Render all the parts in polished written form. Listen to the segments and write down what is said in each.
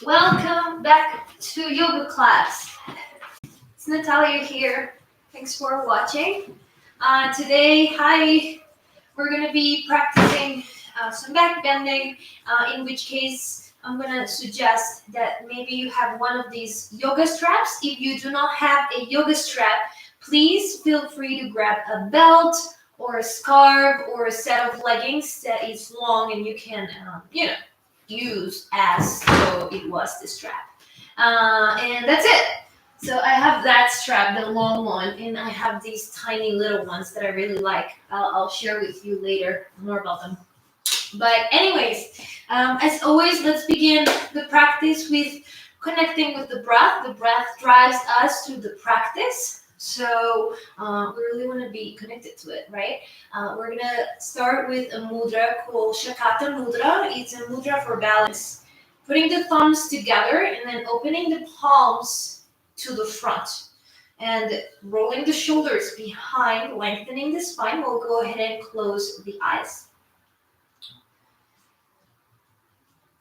Welcome back to yoga class. It's Natalia here. Thanks for watching. Today, we're going to be practicing some back bending, in which case I'm going to suggest that maybe you have one of these yoga straps. If you do not have a yoga strap, please feel free to grab a belt or a scarf or a set of leggings that is long and you can, use as though it was the strap. And that's it. So I have that strap, the long one, and I have these tiny little ones that I really like. I'll share with you later more about them. But anyways, as always, let's begin the practice with connecting with the breath. The breath drives us to the practice. So we really want to be connected to it, right? We're going to start with a mudra called Shakata Mudra. It's a mudra for balance. Putting the thumbs together and then opening the palms to the front. And rolling the shoulders behind, lengthening the spine. We'll go ahead and close the eyes.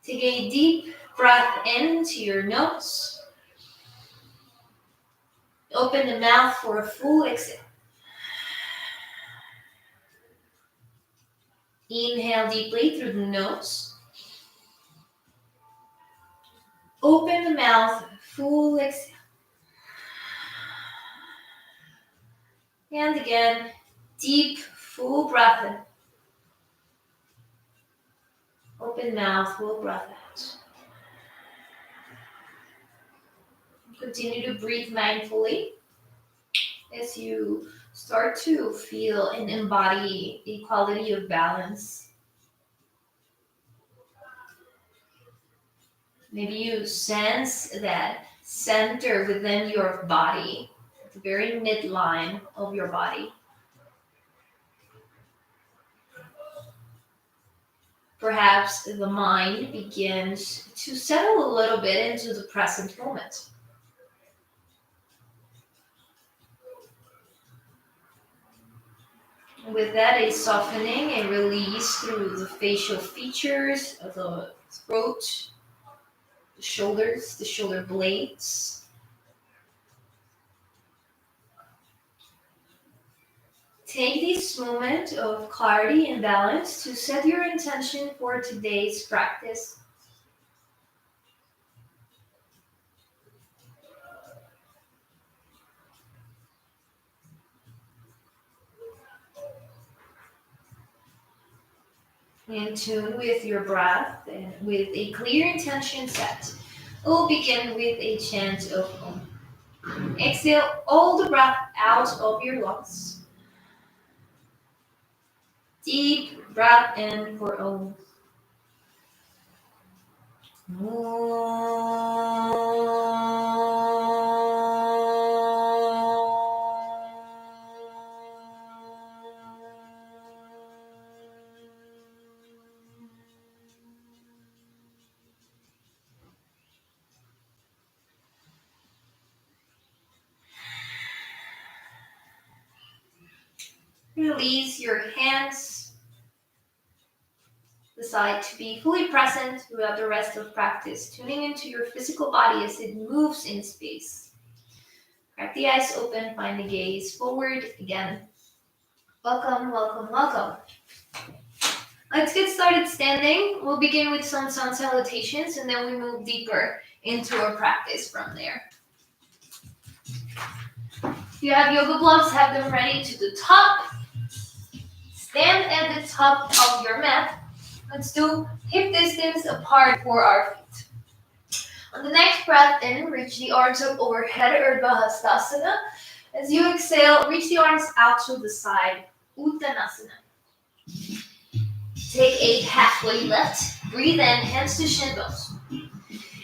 Take a deep breath into your nose. Open the mouth for a full exhale. Inhale deeply through the nose. Open the mouth, full exhale. And again, deep, full breath in. Open mouth, full breath out. Continue to breathe mindfully as you start to feel and embody a quality of balance. Maybe you sense that center within your body, at the very midline of your body. Perhaps the mind begins to settle a little bit into the present moment. With that, a softening and release through the facial features of the throat, the shoulders, the shoulder blades. Take this moment of clarity and balance to set your intention for today's practice. In tune with your breath and with a clear intention set, we'll begin with a chant of Om. Exhale all the breath out of your lungs. Deep breath in for Om. Release your hands. Decide to be fully present throughout the rest of practice, tuning into your physical body as it moves in space. Crack the eyes open, find the gaze forward again. Welcome, welcome, welcome. Let's get started standing. We'll begin with some sun salutations and then we move deeper into our practice from there. If you have yoga blocks, have them ready to the top. Stand at the top of your mat. Let's do hip distance apart for our feet. On the next breath in, reach the arms up overhead, Urdhva Hastasana. As you exhale, reach the arms out to the side, Uttanasana. Take a halfway lift. Breathe in, hands to shin bones.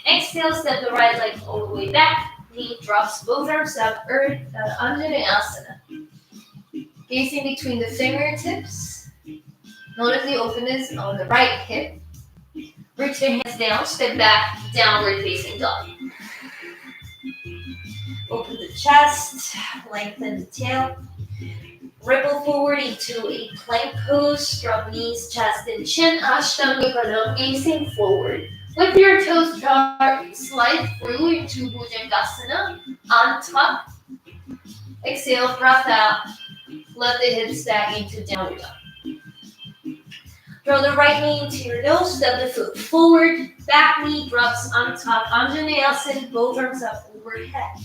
Exhale, step the right leg all the way back. Knee drops both arms up, Anjaneyasana. Gazing between the fingertips. Notice the openness on the right hip. Reach the hands down, step back, downward facing dog. Open the chest, lengthen the tail. Ripple forward into a plank pose. Drop knees, chest, and chin. Ashtanga Pranam, facing forward. With your toes, slide through into Bhujangasana. Untuck. Exhale, breath out. Let the hips stack into downward dog. Draw the right knee into your nose. Step the foot forward. Back knee drops on top. Anjaneyasana. Both arms up overhead.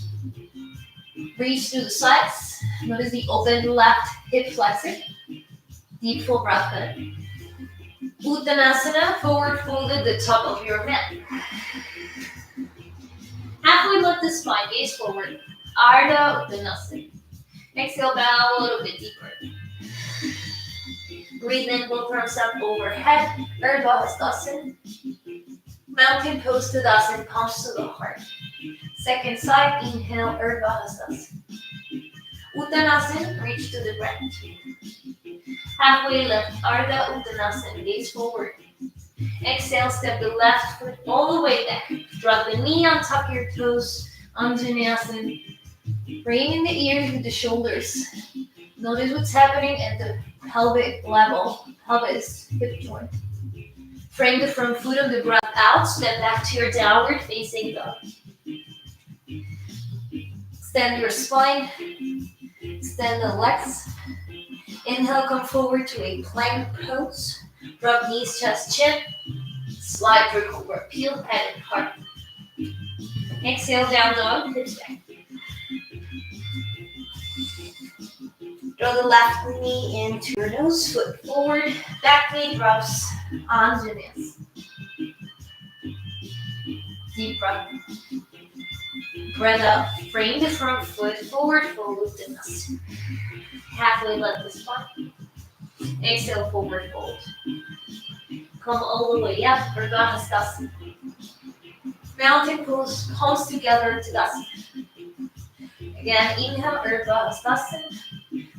Reach to the sides. Notice the open left hip flexor. Deep full breath in. Uttanasana, forward folded, the top of your mat. Halfway lift the spine, gaze forward. Ardha Uttanasana. Exhale, bow a little bit deeper. Breathe in, both arms up overhead. Urdhva Hastasana. Mountain pose Tadasana, palms to the heart. Second side, inhale, Urdhva Hastasana. Uttanasana, reach to the ground. Halfway lift, Ardha Uttanasana, gaze forward. Exhale, step the left foot all the way back. Drop the knee on top of your toes, Anjaneyasana. Bring in the ears with the shoulders. Notice what's happening at the pelvic level, pelvis, hip joint. Frame the front foot of the breath out, step back to your downward facing dog. Extend your spine, extend the legs. Inhale, come forward to a plank pose. Drop knees, chest, chin. Slide through cobra, peel head and heart. Exhale, down dog, hips back. Draw the left knee into your nose, foot forward. Back knee drops on the knees. Deep breath. Breath out. Frame the front foot forward, fold the knees. Halfway lift the spine. Exhale, forward fold. Come all the way up, Urdhva Hastasana. Mountain pose, palms together, Tadasana. Again, inhale, Urdhva Hastasana.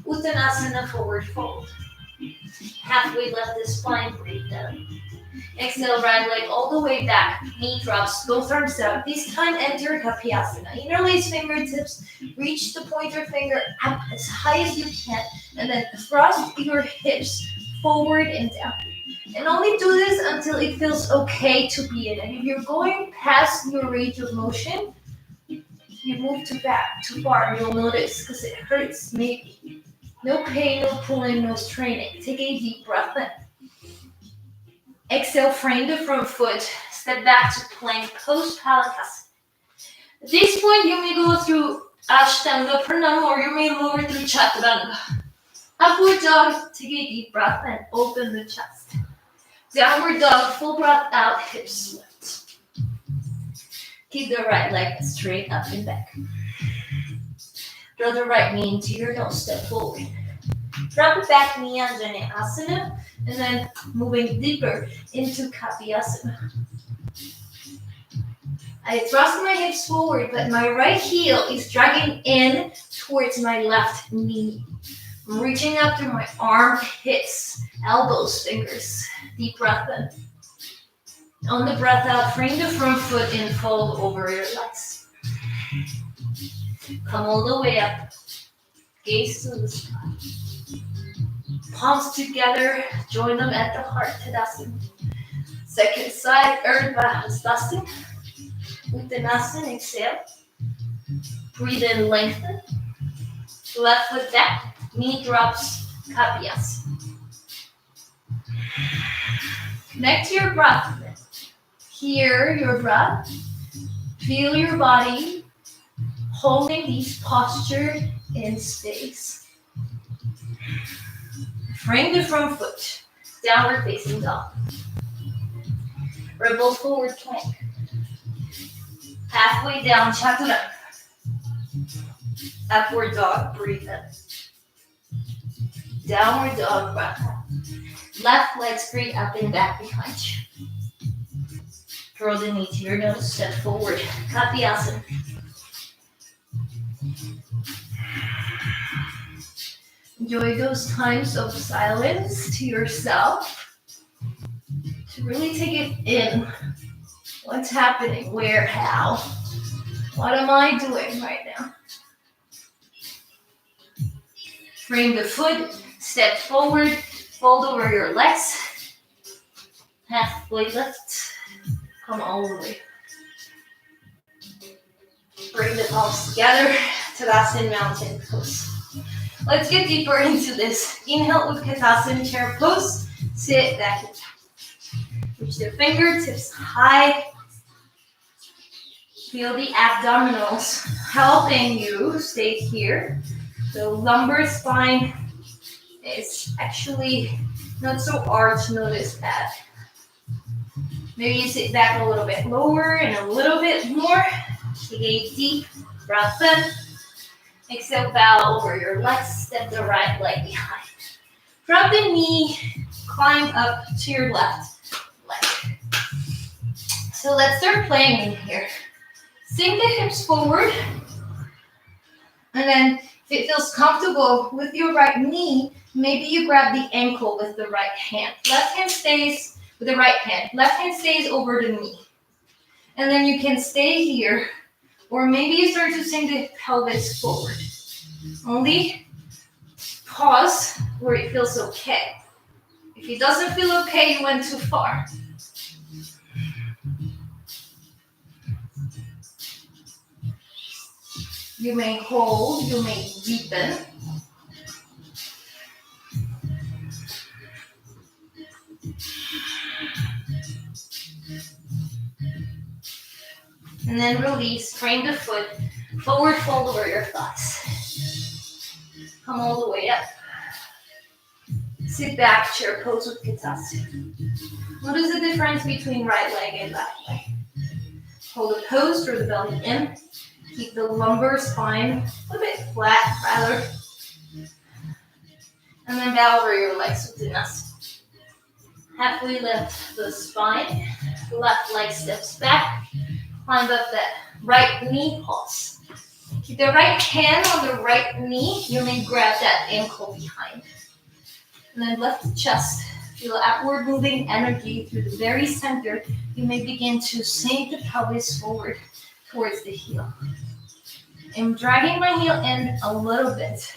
Uttanasana, forward fold. Halfway lift the spine, breathe down. Exhale, right leg all the way back. Knee drops, both arms up. This time, enter Kapyasana. Interlace fingertips, reach the pointer finger up as high as you can, and then thrust your hips forward and down. And only do this until it feels okay to be in. And if you're going past your range of motion, you move to back, too far, you'll notice because it hurts maybe. No pain, no pulling, no straining. Take a deep breath in. Exhale, frame the front foot. Step back to plank, pose Palakasana. At this point, you may go through Ashtanga Pranam or you may lower through Chaturanga. Upward dog, take a deep breath in. Open the chest. Downward dog, full breath out, hips lift. Keep the right leg straight up and back. Draw the right knee into your nose, step forward. Drop the back knee, Anjaneyasana, and then moving deeper into Kapyasana. I thrust my hips forward, but my right heel is dragging in towards my left knee. I'm reaching up through my armpits, elbows, fingers. Deep breath in. On the breath out, frame the front foot and fold over your legs. Come all the way up. Gaze to the sky. Palms together, join them at the heart, Tadasana. Second side, Urdhva Hastasana. Uttanasana, exhale. Breathe in, lengthen. Left foot back, knee drops, Kapyasana. Connect to your breath. Hear your breath. Feel your body holding this posture in space. Frame the front foot. Downward facing dog. Ripple forward plank. Halfway down, Chaturanga. Upward dog, breathe in. Downward dog, breath out. Left leg straight up and back behind you. Draw the knee to your nose, step forward. Kapyasana. Enjoy those times of silence to yourself. To really take it in. What's happening? Where? How? What am I doing right now? Bring the foot, step forward, fold over your legs. Halfway lift. Come all the way. Bring the palms together. Tadasana mountain pose. Let's get deeper into this. Inhale, Utkatasana chair pose. Sit back and down. Reach the fingertips high. Feel the abdominals helping you stay here. The lumbar spine is actually not so arched. Notice that. Maybe you sit back a little bit lower and a little bit more. Take a deep breath in. Exhale, bow over your legs. Step the right leg behind. Drop the knee. Climb up to your left leg. So let's start playing in here. Sink the hips forward. And then if it feels comfortable with your right knee, maybe you grab the ankle with the right hand. Left hand stays with the right hand. Left hand stays over the knee. And then you can stay here. Or maybe you start to sink the pelvis forward. Only pause where it feels okay. If it doesn't feel okay, you went too far. You may hold, you may deepen. And then release, frame the foot, forward fold over your thighs. Come all the way up. Sit back, chair pose with Utkatasana. Notice the difference between right leg and left leg. Hold the pose, draw the belly in. Keep the lumbar spine a bit flat, rather. And then bow over your legs with Utkatasana. Halfway lift the spine. The left leg steps back. Climb up that right knee, pulse. Keep the right hand on the right knee. You may grab that ankle behind. And then lift the chest. Feel outward moving energy through the very center. You may begin to sink the pelvis forward towards the heel. I'm dragging my heel in a little bit.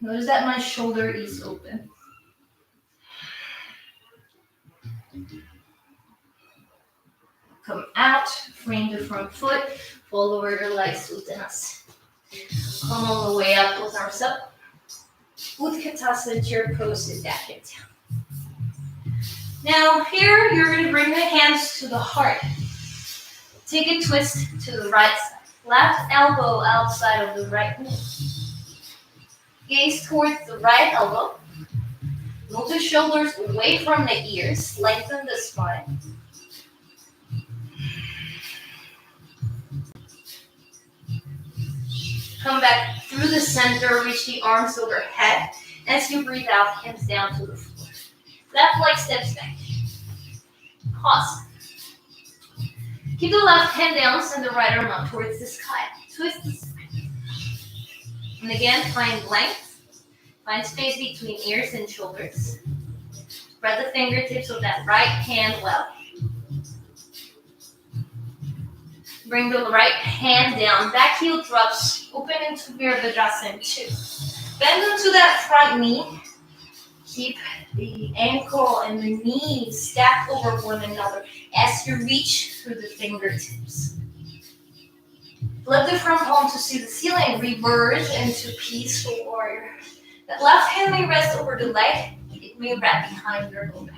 Notice that my shoulder is open. Come out, frame the front foot, fold over your legs, Uttanasana. Come all the way up with arms up. Utkatasana, chair pose, sit back and down. Now here, you're going to bring the hands to the heart. Take a twist to the right side. Left elbow outside of the right knee. Gaze towards the right elbow. Move the shoulders away from the ears. Lengthen the spine. Come back through the center, reach the arms overhead. As you breathe out, hands down to the floor. Left leg steps back. Pause. Keep the left hand down, send the right arm up towards the sky. Twist the spine. And again, find length. Find space between ears and shoulders. Spread the fingertips of that right hand well. Bring the right hand down. Back heel drops. Open into Virabhadrasana 2. Bend into that front knee. Keep the ankle and the knees stacked over one another as you reach through the fingertips. Flip the front palm to see the ceiling. Reverse into peaceful warrior. That left hand may rest over the leg. It may wrap behind your low back.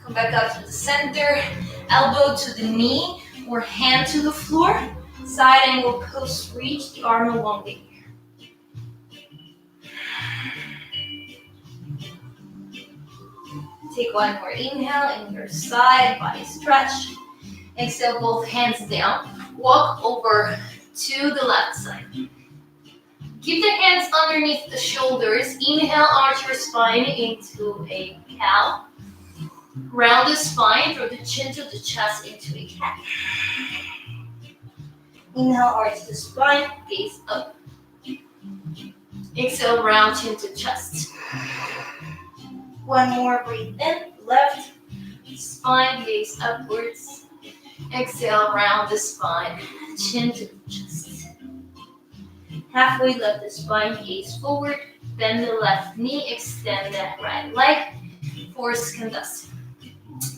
Come back up to the center, elbow to the knee or hand to the floor. Side angle pose, reach the arm along the ear. Take one more inhale in your side, body stretch. Exhale, both hands down. Walk over to the left side. Keep the hands underneath the shoulders. Inhale, arch your spine into a cow. Round the spine, draw the chin to the chest into a cat. Inhale, arch the spine, gaze up. Exhale, round chin to chest. One more, breathe in, left spine, gaze upwards. Exhale, round the spine, chin to the chest. Halfway lift the spine, gaze forward, bend the left knee, extend that right leg for Skandasana.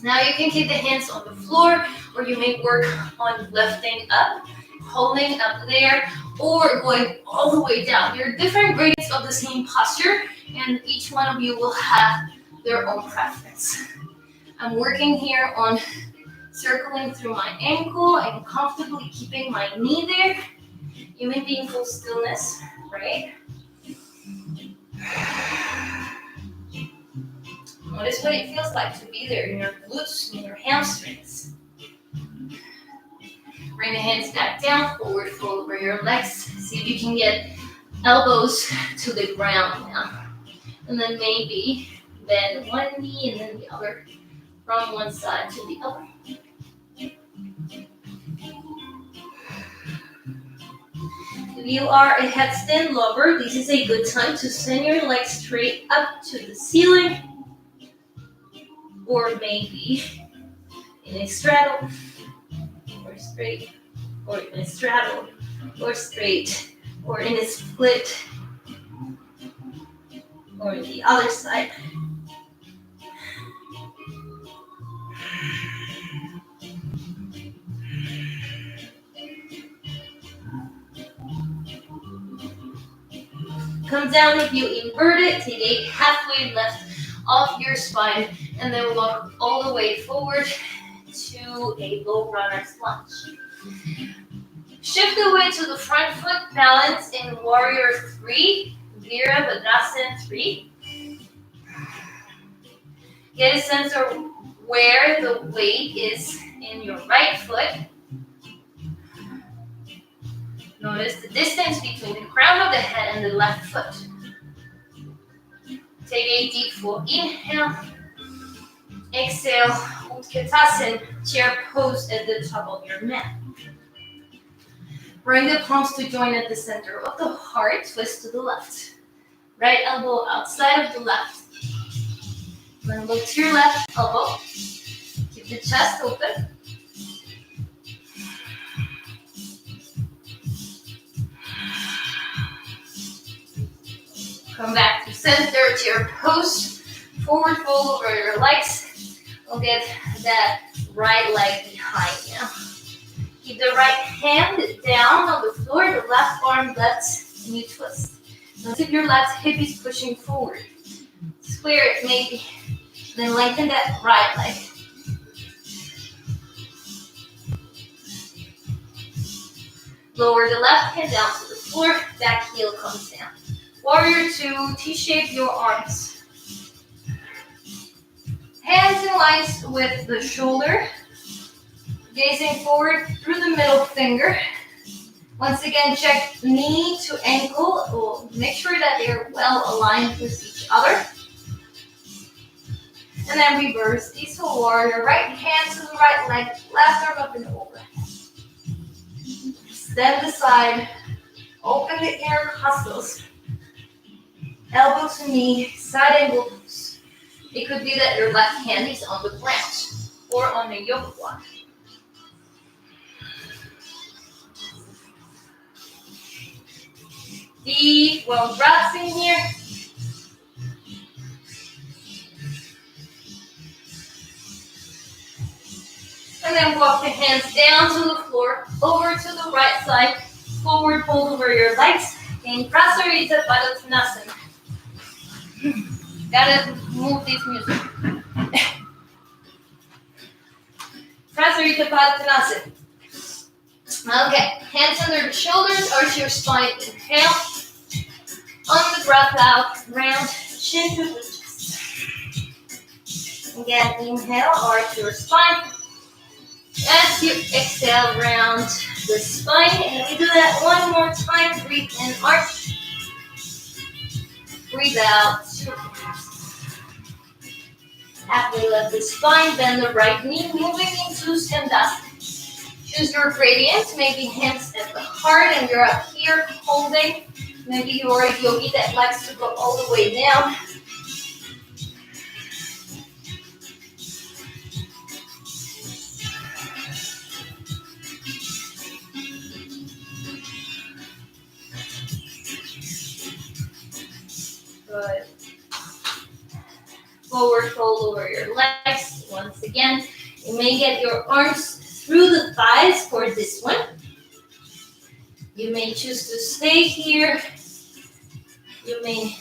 Now you can keep the hands on the floor, or you may work on lifting up, holding up there, or going all the way down. There are different grades of the same posture, and each one of you will have their own preference. I'm working here on circling through my ankle and comfortably keeping my knee there. You may be in full stillness, right? Notice what it feels like to be there in your glutes and your hamstrings. Bring the hands back down, forward fold over your legs. See if you can get elbows to the ground now. And then maybe bend one knee and then the other from one side to the other. If you are a headstand lover, this is a good time to send your legs straight up to the ceiling, or maybe in a straddle, or straight, or in a straddle, or straight, or in a split, or the other side. Come down if you invert it, take a halfway lift off your spine, and then walk all the way forward to a low runner's lunge. Shift the weight to the front foot, balance in warrior 3, Virabhadrasana 3. Get a sense of where the weight is in your right foot. Notice the distance between the crown of the head and the left foot. Take a deep full inhale. Exhale, Utkatasana, chair pose at the top of your mat. Bring the palms to join at the center of the heart, twist to the left. Right elbow outside of the left. Then look to your left elbow. Keep the chest open. Come back to center, chair pose. Forward fold over your legs. We'll get that right leg behind you. Keep the right hand down on the floor, the left arm lifts, and you twist. Notice if your left hip is pushing forward. Square it maybe. Then lengthen that right leg. Lower the left hand down to the floor, back heel comes down. Warrior 2, T-shape your arms. Hands in lines with the shoulder. Gazing forward through the middle finger. Once again, check knee to ankle. We'll make sure that they're well aligned with each other. And then reverse these. So warrior, right hand to the right leg, left arm up and over. Extend the side. Open the inner muscles. Elbow to knee, side angle pose. It could be that your left hand is on the ground or on the yoga block. Deep, well, breaths in here. And then walk the hands down to the floor, over to the right side, forward fold over your legs, in Prasarita Padottanasana. Gotta move this music. Prasarita Padottanasana. Okay, hands under the shoulders, arch your spine, inhale. On the breath out, round, chin to the chest. Again, inhale, arch your spine. As you exhale, round the spine. And we do that one more time. Breathe in, arch. Breathe out. Halfway lift the spine, bend the right knee, moving into Skandasana. Choose your gradient, maybe hands at the heart and you're up here holding. Maybe you're a yogi that likes to go all the way down. Good. Forward fold over your legs. Once again, you may get your arms through the thighs for this one. You may choose to stay here. You may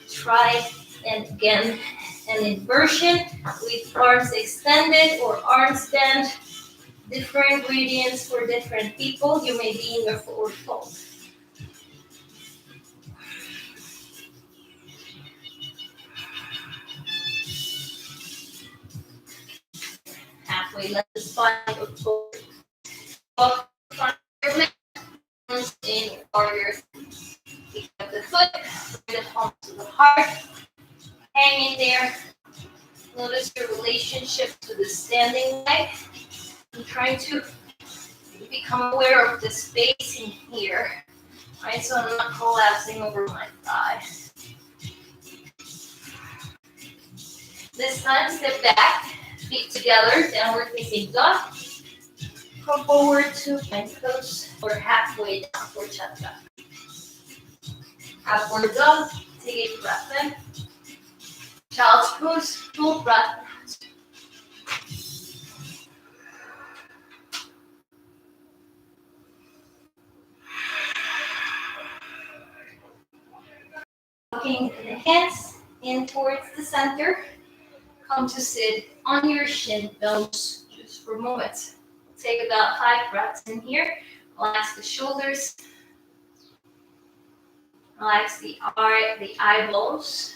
try and again an inversion with arms extended or arms bent. Different gradients for different people. You may be in your forward fold. Halfway let the spine go forward. Walk your hands in warrior. Pick up the foot, bring the palm to the heart. Hang in there. Notice your relationship to the standing leg. I'm trying to become aware of the space in here. Right, so I'm not collapsing over my thigh. This time, step back, feet together, downward facing dog. Come forward to plank pose or halfway down for chakra. Upward dog, take a breath in. Child's pose, full breath out. Walking the hands in towards the center. Come to sit on your shin bones just for a moment. Take about 5 breaths in here. Relax the shoulders. Relax the eyeballs,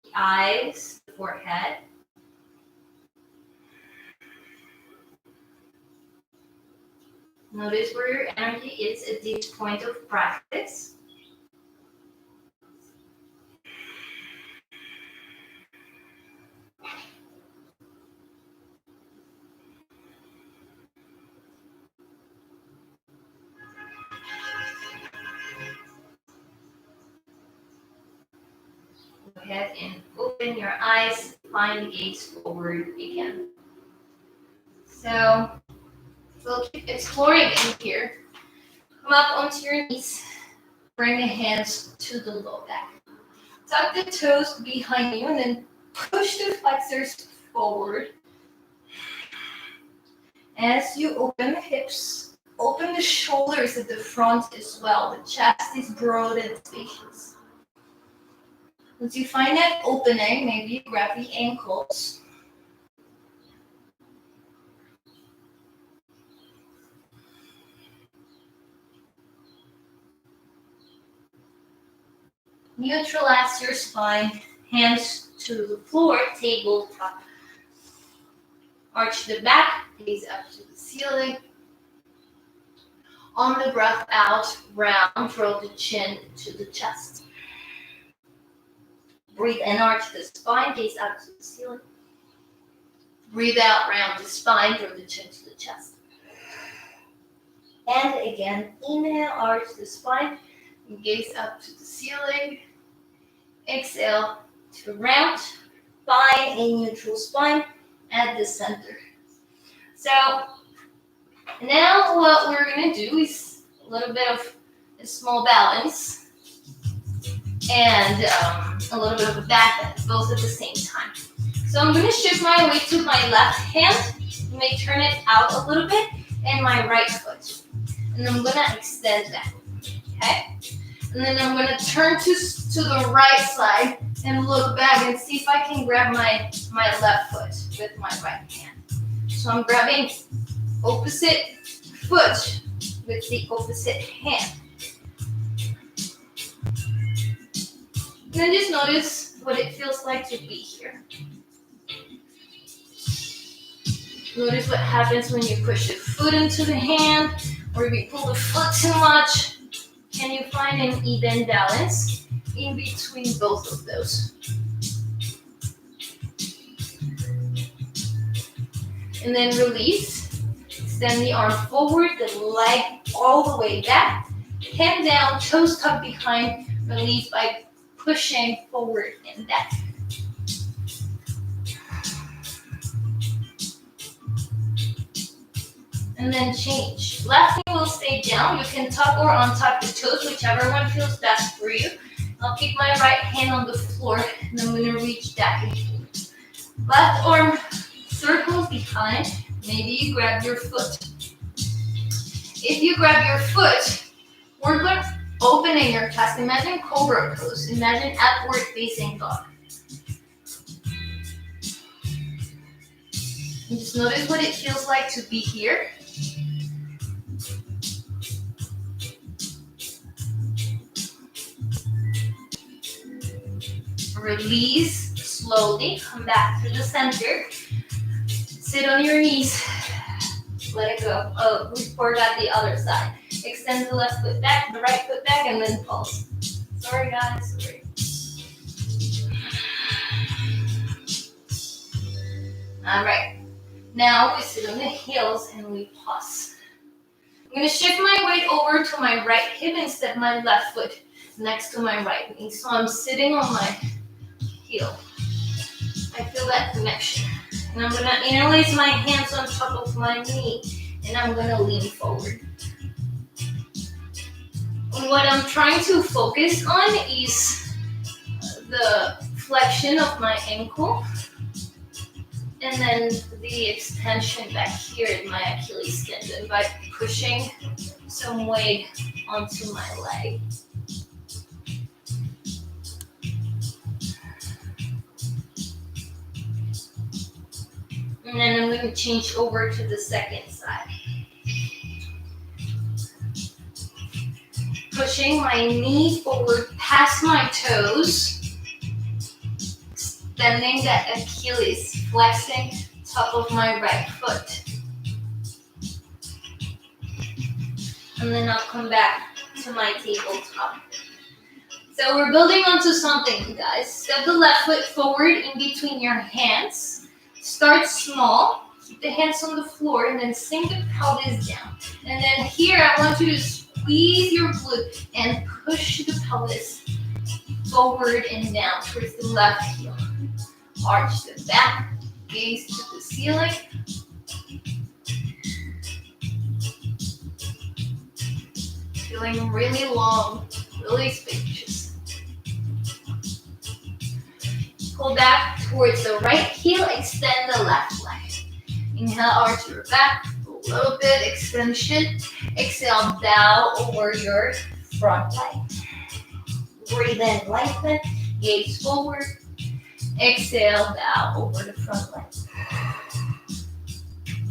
the eyes, the forehead. Notice where your energy is at this point of practice. Go ahead and open your eyes, find the gaze forward again. So we'll keep exploring in here. Come up onto your knees, bring the hands to the low back. Tuck the toes behind you and then push the flexors forward. As you open the hips, open the shoulders at the front as well. The chest is broad and spacious. Once you find that opening, maybe grab the ankles. Neutralize your spine, hands to the floor, tabletop. Arch the back, gaze up to the ceiling. On the breath out, round, draw the chin to the chest. Breathe in, arch the spine, gaze up to the ceiling. Breathe out, round the spine, draw the chin to the chest. And again, inhale, arch the spine, and gaze up to the ceiling. Exhale to round, find a neutral spine at the center. So now what we're going to do is a little bit of a small balance and a little bit of a back bend, both at the same time. So I'm going to shift my weight to my left hand. You may turn it out a little bit, and my right foot. And I'm going to extend that, okay? And then I'm going to turn to the right side and look back and see if I can grab my left foot with my right hand. So I'm grabbing opposite foot with the opposite hand. And then just notice what it feels like to be here. Notice what happens when you push the foot into the hand or if you pull the foot too much. Can you find an even balance in between both of those? And then release. Extend the arm forward, the leg all the way back. Hand down, toes tucked behind. Release by pushing forward and back. And then change. Left knee will stay down. You can tuck or untuck the toes, whichever one feels best for you. I'll keep my right hand on the floor and I'm gonna reach that and forth. Left arm circles behind. Maybe you grab your foot. If you grab your foot, we're going to opening your chest. Imagine cobra pose. Imagine upward facing dog. And just notice what it feels like to be here. Release slowly. Come back to the center. Sit on your knees. Let it go. Oh, we forgot the other side. Extend the left foot back, the right foot back, and then pulse. Sorry, guys. Sorry. All right. Now we sit on the heels and we pause. I'm going to shift my weight over to my right hip and step my left foot next to my right knee. So I'm sitting on my heel. I feel that connection. And I'm going to interlace my hands on top of my knee and I'm going to lean forward. And what I'm trying to focus on is the flexion of my ankle and then the extension back here in my Achilles tendon by pushing some weight onto my leg. And then I'm going to change over to the second side. Pushing my knee forward past my toes. Extending that Achilles, flexing top of my right foot. And then I'll come back to my tabletop. So we're building onto something, you guys. Step the left foot forward in between your hands. Start small, keep the hands on the floor, and then sink the pelvis down. And then here, I want you to squeeze your glute and push the pelvis forward and down towards the left heel. Arch the back, gaze to the ceiling. Feeling really long, really spacious. Pull back towards the right heel, extend the left leg. Inhale, arch your back, a little bit extension. Exhale, bow over your front leg. Breathe in, lengthen, gaze forward. Exhale, bow over the front leg.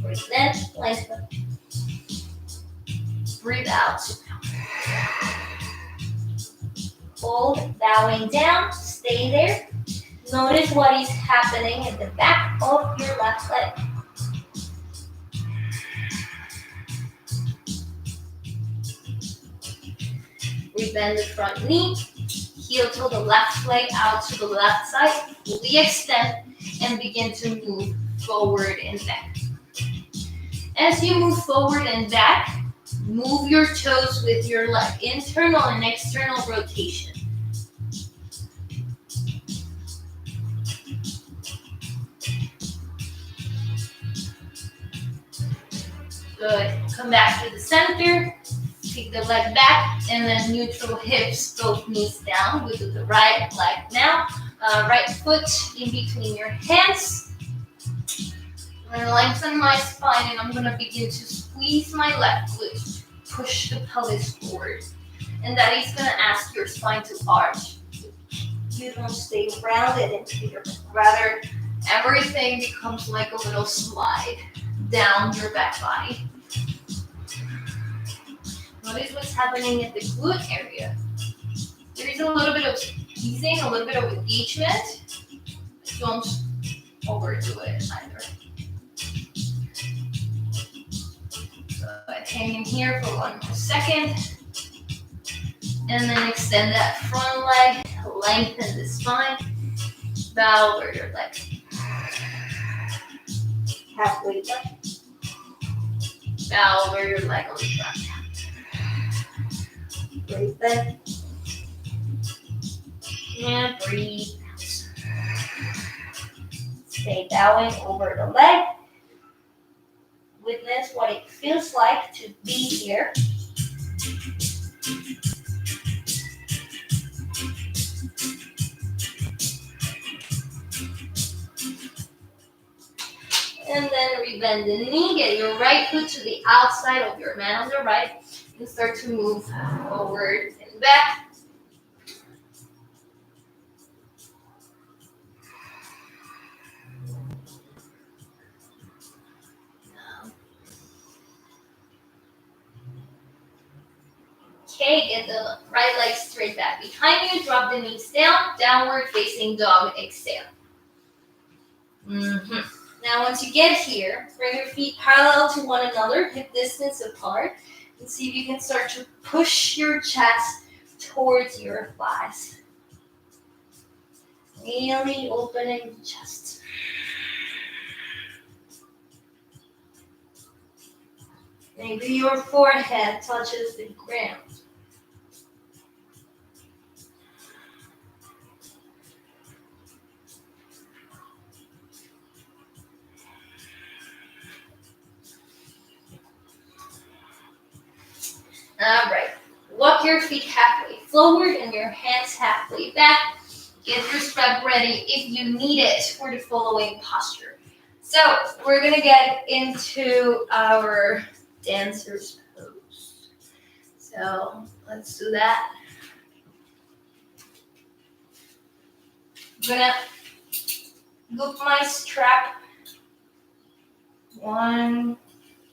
Breathe in, lengthen. Breathe out to bow. Hold, bowing down, stay there. Notice what is happening at the back of your left leg. Rebend the front knee, heel to the left leg out to the left side, fully extend and begin to move forward and back. As you move forward and back, move your toes with your leg, internal and external rotation. Good. Come back to the center. Take the leg back and then neutral hips, both knees down. We do the right leg now. Right foot in between your hands. I'm going to lengthen my spine and I'm going to begin to squeeze my left glute. Push the pelvis forward. And that is going to ask your spine to arch. You don't stay rounded and here. Rather, everything becomes like a little slide down your back body. Notice what's happening at the glute area. There is a little bit of teasing, a little bit of engagement. Don't overdo it either. So hang in here for 1 more second. And then extend that front leg, lengthen the spine, bow over your leg. Halfway down. Bow over your leg on the front. Breathe in. And breathe out. Stay bowing over the leg. Witness what it feels like to be here. And then rebend the knee. Get your right foot to the outside of your mat on the right. And start to move forward and back. Okay, get the right leg straight back behind you. Drop the knees down. Downward facing dog. Exhale. Now, once you get here, bring your feet parallel to one another, hip distance apart, and see if you can start to push your chest towards your thighs. Really opening the chest. Maybe your forehead touches the ground. All right. Walk your feet halfway forward and your hands halfway back. Get your strap ready if you need it for the following posture. So we're going to get into our dancer's pose. So let's do that. I'm going to loop my strap. 1,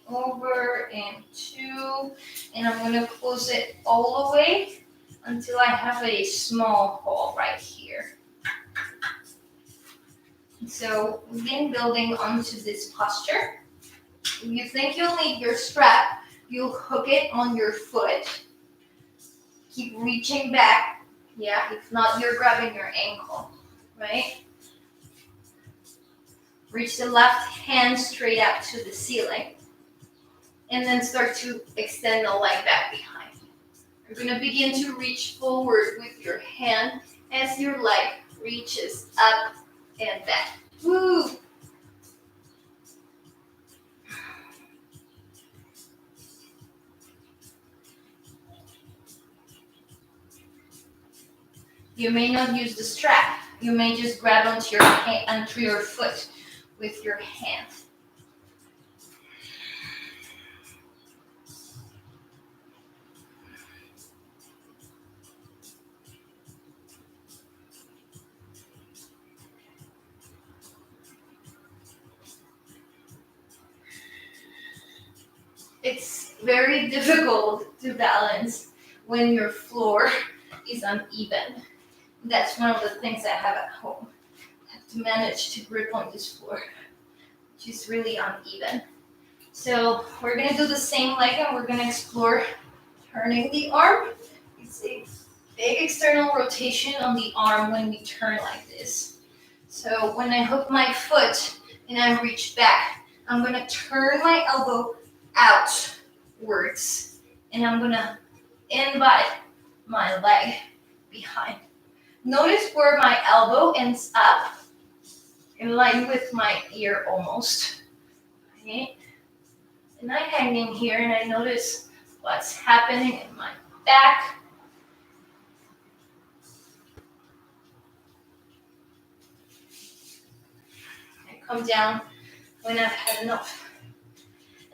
over, and 2. And I'm going to close it all the way until I have a small hole right here. So we've been building onto this posture. If you think you'll need your strap, you'll hook it on your foot. Keep reaching back. Yeah, if not, you're grabbing your ankle, right? Reach the left hand straight up to the ceiling. And then start to extend the leg back behind. You're going to begin to reach forward with your hand as your leg reaches up and back. Woo! You may not use the strap. You may just grab onto your hand, onto your foot with your hand. It's very difficult to balance when your floor is uneven. That's one of the things I have at home. I have to manage to grip on this floor, which is really uneven. So we're going to do the same leg and we're going to explore turning the arm. It's a big external rotation on the arm when we turn like this. So when I hook my foot and I reach back, I'm going to turn my elbow outwards and I'm going to invite my leg behind. Notice where my elbow ends up in line with my ear almost. Okay? And I hang in here and I notice what's happening in my back. I come down when I've had enough.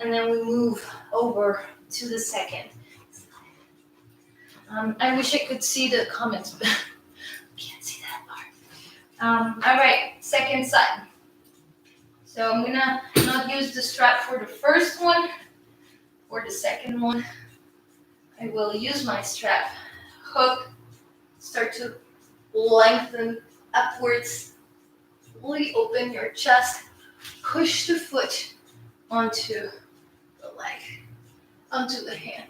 And then we move over to the second. I wish I could see the comments, but I can't see that part. All right, second side. So I'm gonna not use the strap for the first one. For the second one, I will use my strap. Hook, start to lengthen upwards. Fully open your chest. Push the foot onto the leg, onto the hand.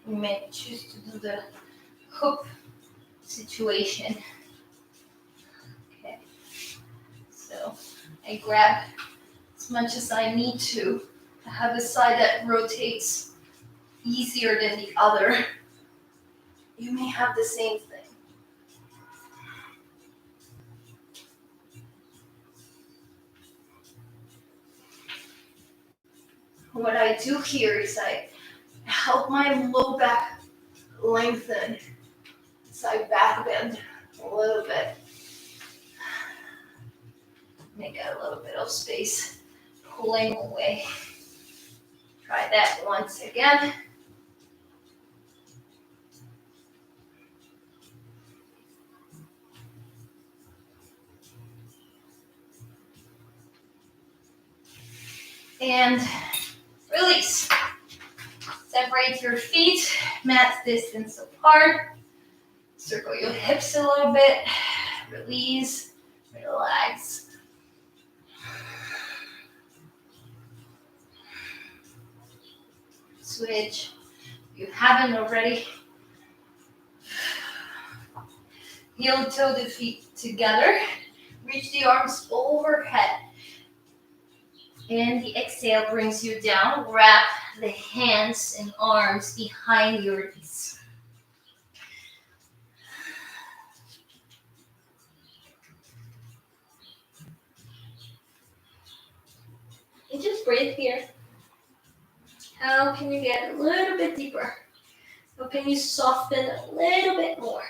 You may choose to do the hook situation. Okay, so I grab as much as I need to. I have a side that rotates easier than the other. You may have the same thing. What I do here is I Help my low back lengthen. Side back bend a little bit. Make a little bit of space, pulling away. Try that once again. And release. Separate your feet, mat distance apart. Circle your hips a little bit. Release, relax. Switch. If you haven't already, heel toe the feet together. Reach the arms overhead. And the exhale brings you down. Wrap the hands and arms behind your knees. And just breathe here. How can you get a little bit deeper? How can you soften a little bit more?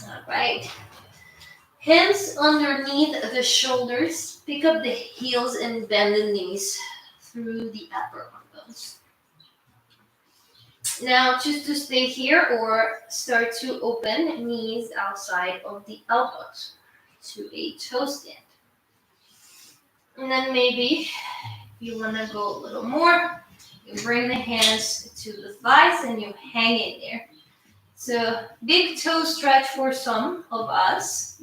All right. Hands underneath the shoulders. Pick up the heels and bend the knees through the upper arm bones. Now choose to stay here or start to open knees outside of the elbows to a toe stand. And then maybe if you want to go a little more, you bring the hands to the thighs and you hang in there. So big toe stretch for some of us.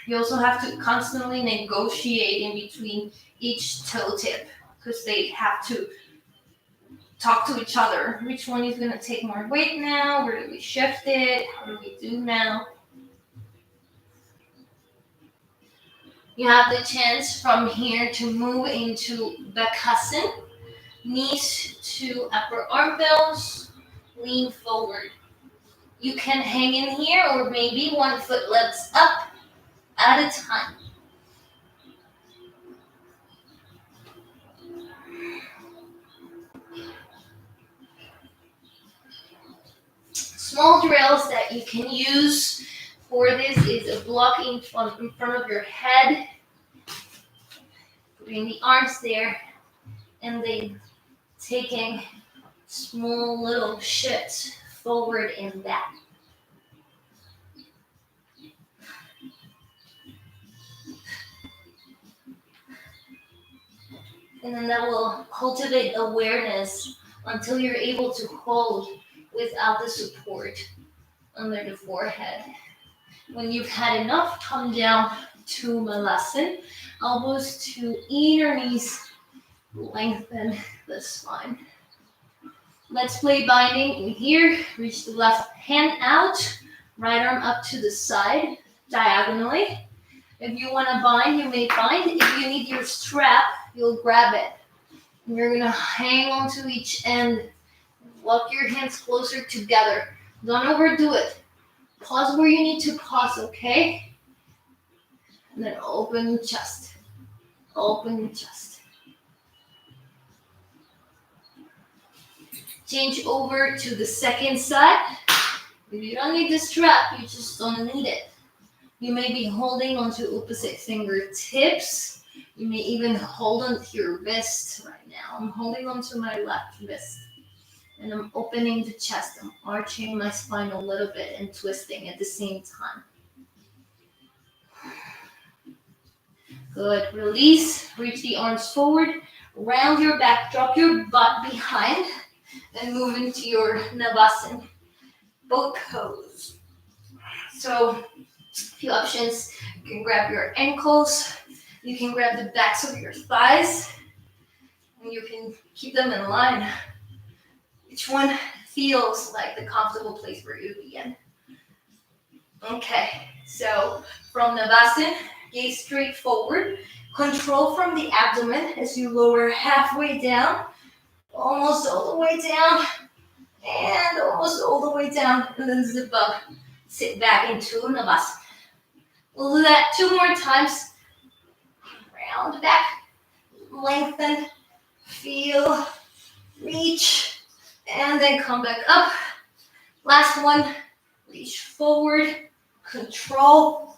You also have to constantly negotiate in between each toe tip because they have to talk to each other. Which one is going to take more weight now? Where do we shift it? How do we do now? You have the chance from here to move into Bakasana. Knees to upper arm bones. Lean forward. You can hang in here or maybe one foot lifts up at a time. Small drills that you can use for this is a block in front of your head. Putting the arms there and then taking small little shifts forward in that. And then that will cultivate awareness until you're able to hold without the support under the forehead. When you've had enough, come down to Malasana, elbows to inner knees, lengthen the spine. Let's play binding in here. Reach the left hand out, right arm up to the side, diagonally. If you want to bind, you may bind. If you need your strap, you'll grab it. And you're going to hang onto each end. Walk your hands closer together. Don't overdo it. Pause where you need to pause, okay? And then open the chest. Open the chest. Change over to the second side. If you don't need the strap, you just don't need it. You may be holding onto opposite fingertips. You may even hold onto your wrist right now. I'm holding onto my left wrist. And I'm opening the chest. I'm arching my spine a little bit and twisting at the same time. Good. Release. Reach the arms forward. Round your back. Drop your butt behind. And move into your Navasana. Both toes. So, a few options. You can grab your ankles. You can grab the backs of your thighs. And you can keep them in line. Which one feels like the comfortable place for you to begin? Okay, so from Navasana, gaze straight forward. Control from the abdomen as you lower halfway down, almost all the way down. and almost all the way down, and then zip up, sit back into Navasana. We'll do that 2 more times. Round back, lengthen, feel, reach, and then come back up. Last one, reach forward, control,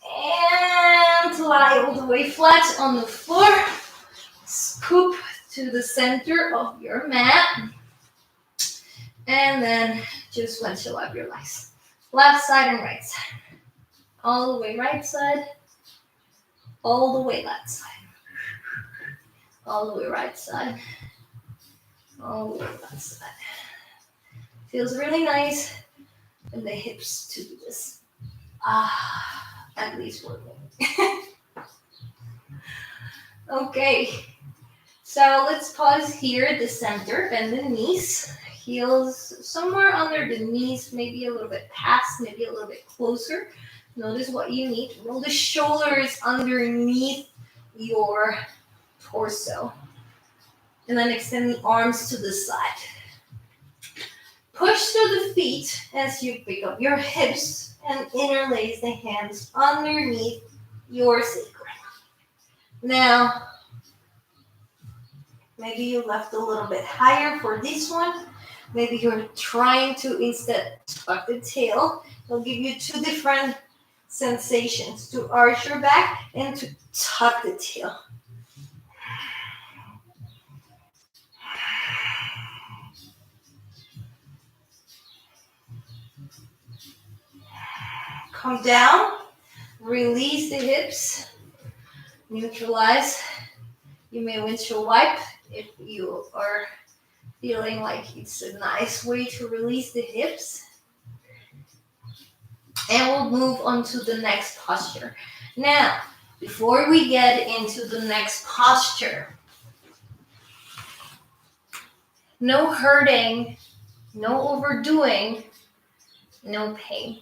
and lie all the way flat on the floor. Scoop to the center of your mat, and then just windshield up your legs. Left side and right side. All the way right side, all the way left side. All the way right side, all the way left side. Feels really nice in the hips to do this. At least working. Okay, so let's pause here at the center, bend the knees, heels somewhere under the knees, maybe a little bit past, maybe a little bit closer. Notice what you need. Roll the shoulders underneath your torso. And then extend the arms to the side. Push through the feet as you pick up your hips and interlace the hands underneath your sacrum. Now, maybe you left a little bit higher for this one. Maybe you're trying to instead tuck the tail. It'll give you 2 different sensations, to arch your back and to tuck the tail. Come down, release the hips, neutralize. You may windshield wipe if you are feeling like it's a nice way to release the hips. And we'll move on to the next posture. Now, before we get into the next posture, no hurting, no overdoing, no pain.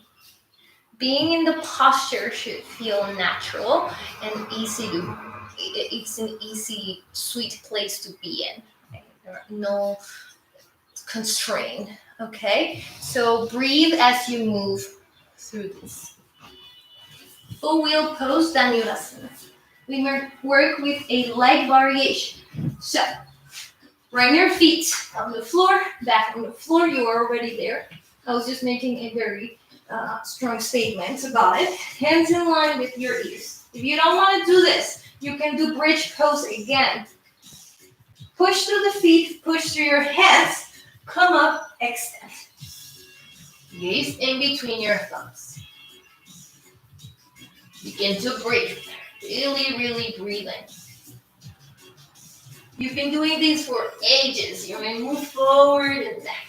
Being in the posture should feel natural and easy to, it's an easy, sweet place to be in. Okay? No constraint, okay? So breathe as you move through this. Full wheel pose, Dhanurasana. We work with a leg variation. So, bring your feet on the floor, back on the floor, you are already there. I was just making a very strong statement about it. Hands in line with your ears. If you don't want to do this, you can do bridge pose again. Push through the feet, push through your hands, come up, extend. Gaze in between your thumbs. Begin to breathe. Really, really breathing. You've been doing this for ages. You may move forward and back.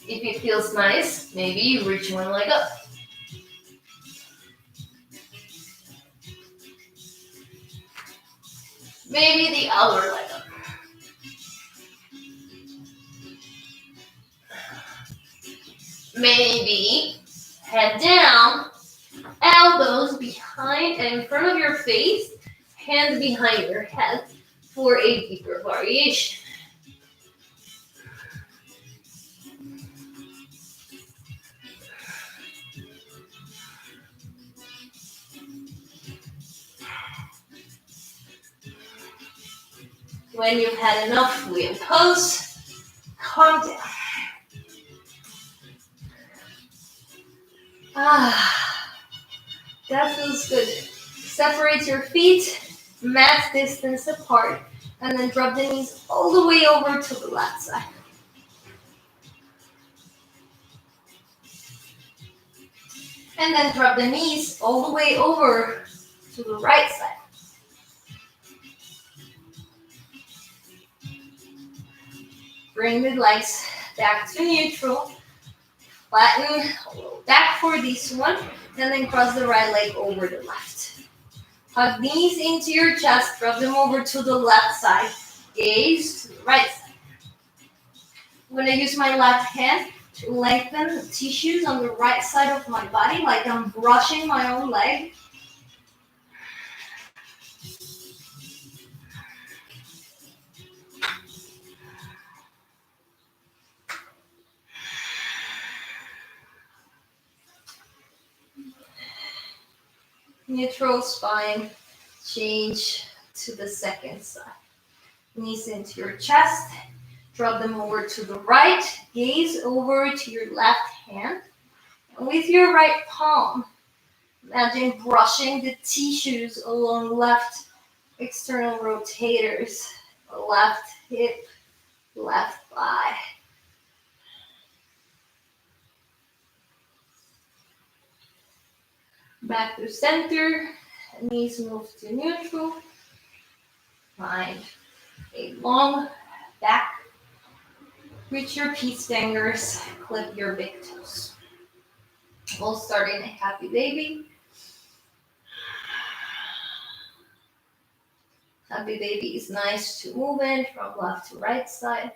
If it feels nice, maybe you reach one leg up. Maybe the other leg up. Maybe head down, elbows behind and in front of your face, hands behind your head for a deeper variation. When you've had enough, wheel pose, calm down. That feels good. Separate your feet, mat distance apart, and then drop the knees all the way over to the left side. And then drop the knees all the way over to the right side. Bring the legs back to neutral. Flatten back for this one, and then cross the right leg over the left. Hug knees into your chest, drop them over to the left side. Gaze to the right side. I'm going to use my left hand to lengthen the tissues on the right side of my body, like I'm brushing my own leg. Neutral spine. Change to the second side. Knees into your chest. Drop them over to the right. Gaze over to your left hand. And with your right palm, imagine brushing the tissues along left external rotators. Left hip, left thigh. Back to center. Knees move to neutral. Find a long back. Reach your peace fingers. Clip your big toes. We'll start in a happy baby. Happy baby is nice to move in from left to right side.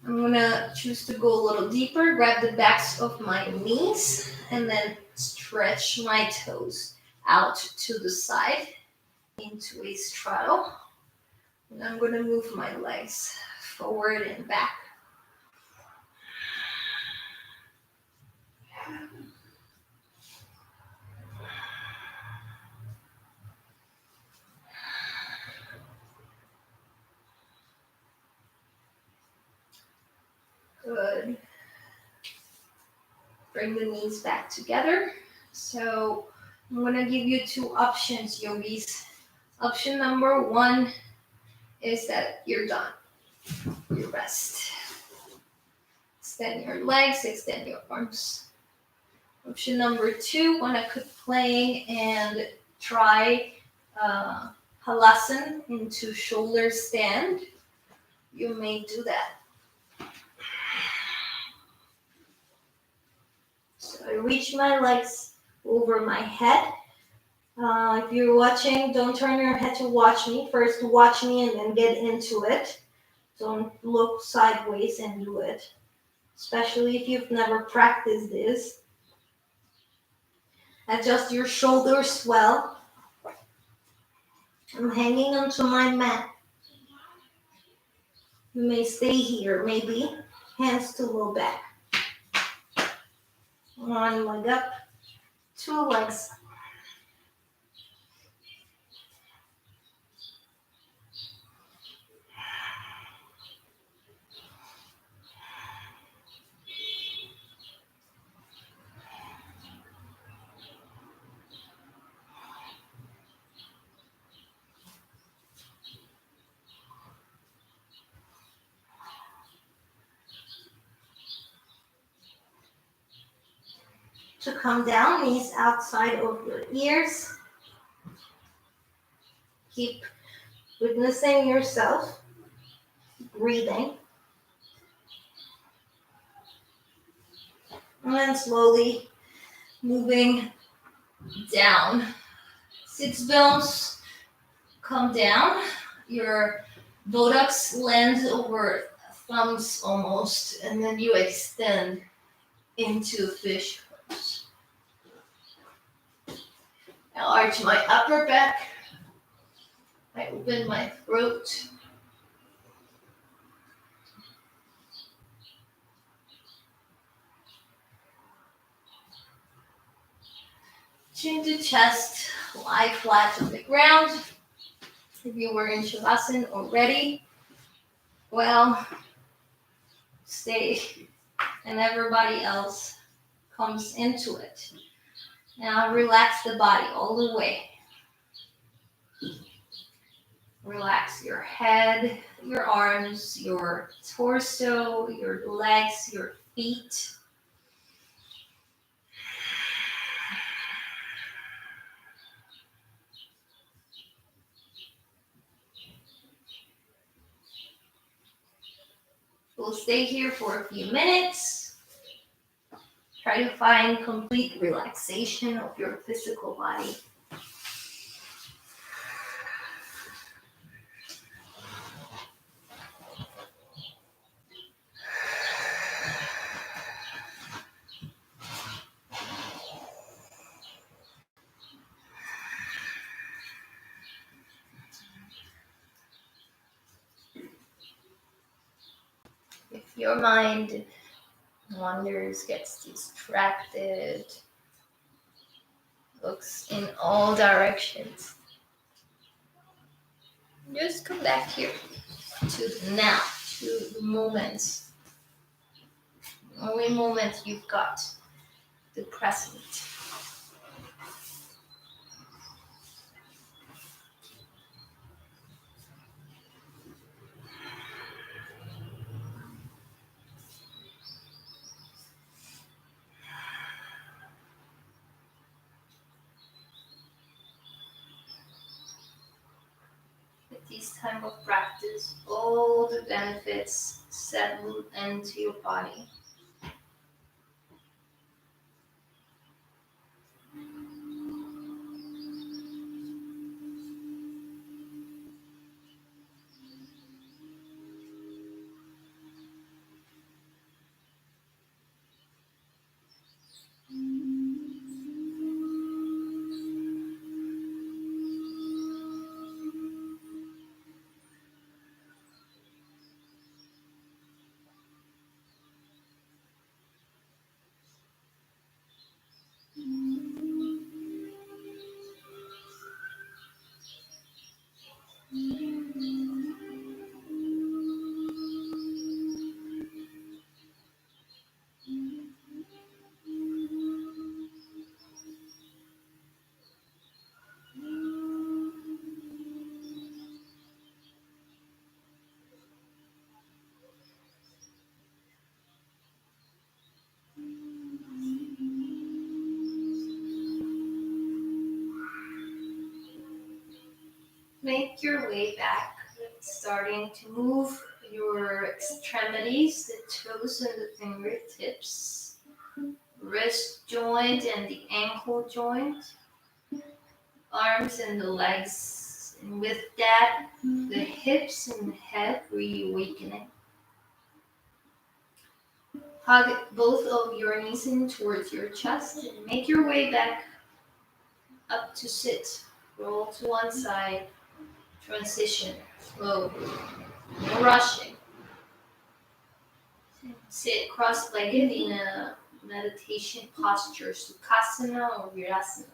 I'm gonna choose to go a little deeper. Grab the backs of my knees and then stretch my toes out to the side into a straddle. And I'm gonna move my legs forward and back. Good. Bring the knees back together. So I'm going to give you two options, yogis. Option number one is that you're done. You rest. Extend your legs, extend your arms. Option number two, want to quit playing and try halasana into shoulder stand. You may do that. So I reach my legs over my head. If you're watching, don't turn your head to watch me. First watch me and then get into it. Don't look sideways and do it. Especially if you've never practiced this. Adjust your shoulders well. I'm hanging onto my mat. You may stay here, maybe. Hands to low back. One leg up, two legs. To come down, knees outside of your ears. Keep witnessing yourself, breathing. And then slowly moving down. Sits bones come down. Your buttocks land over thumbs almost, and then you extend into fish pose. I arch my upper back. I open my throat. Chin to chest, lie flat on the ground. If you were in Shavasana already, well, stay, and everybody else comes into it. Now relax the body all the way. Relax your head, your arms, your torso, your legs, your feet. We'll stay here for a few minutes. Try to find complete relaxation of your physical body. If your mind wanders, gets distracted, looks in all directions. Just come back here to the now, to the moment. The only moment you've got, the present. With this type of practice, all the benefits settle into your body. Make your way back, starting to move your extremities, the toes and the fingertips, wrist joint and the ankle joint, arms and the legs, and with that, the hips and the head reawakening. Hug both of your knees in towards your chest and make your way back up to sit. Roll to one side, transition, slow, no rushing. Sit cross-legged in a meditation posture, Sukhasana or Virasana.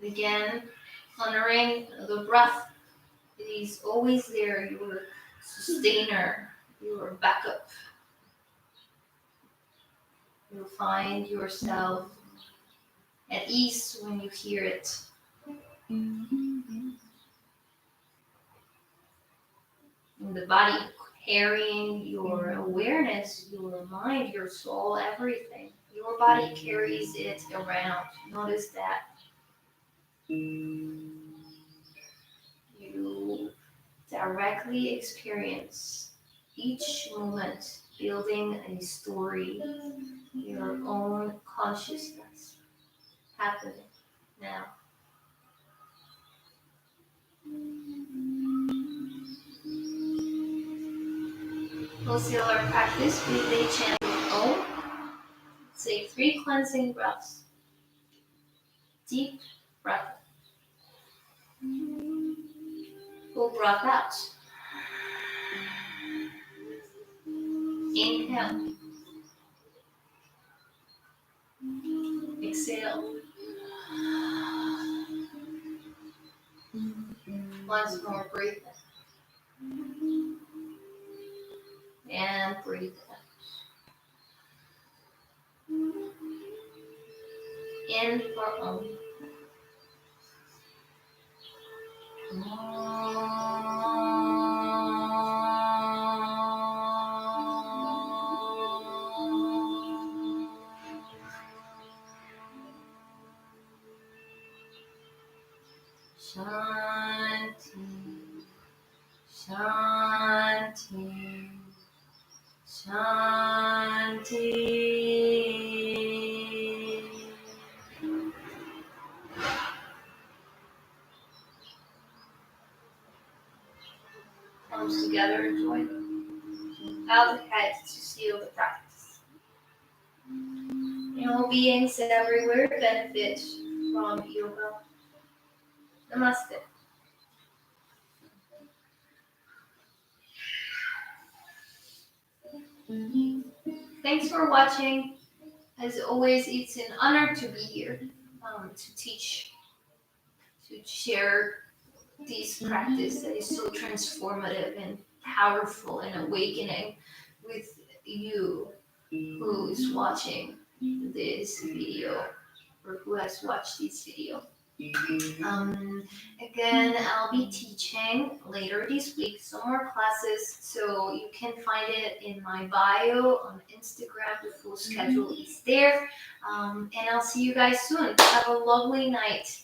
Again, honoring the breath. It is always there, your sustainer, your backup. You'll find yourself at ease when you hear it. In the body carrying your awareness, your mind, your soul, everything. Your body carries it around. Notice that. You directly experience each moment building a story, your own consciousness happening now. We'll seal our practice with a chant of Om. Say 3 cleansing breaths. Deep breath. Full breath out. Inhale. Exhale. Once more, breathe in. And breathe out. In for Om. Shanti, Shanti, Shanti. Comes together and join them. Bow the head to seal the practice. And all beings everywhere benefit from yoga. Namaste. Thanks for watching. As always, it's an honor to be here, to teach, to share this practice that is so transformative and powerful and awakening with you who is watching this video or who has watched this video. Um, Again, I'll be teaching later this week some more classes, so you can find it in my bio on Instagram. The full schedule is there. And I'll see you guys soon. Have a lovely night.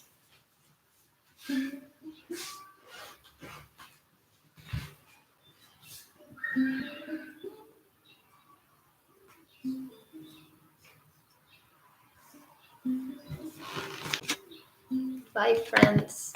Bye, friends.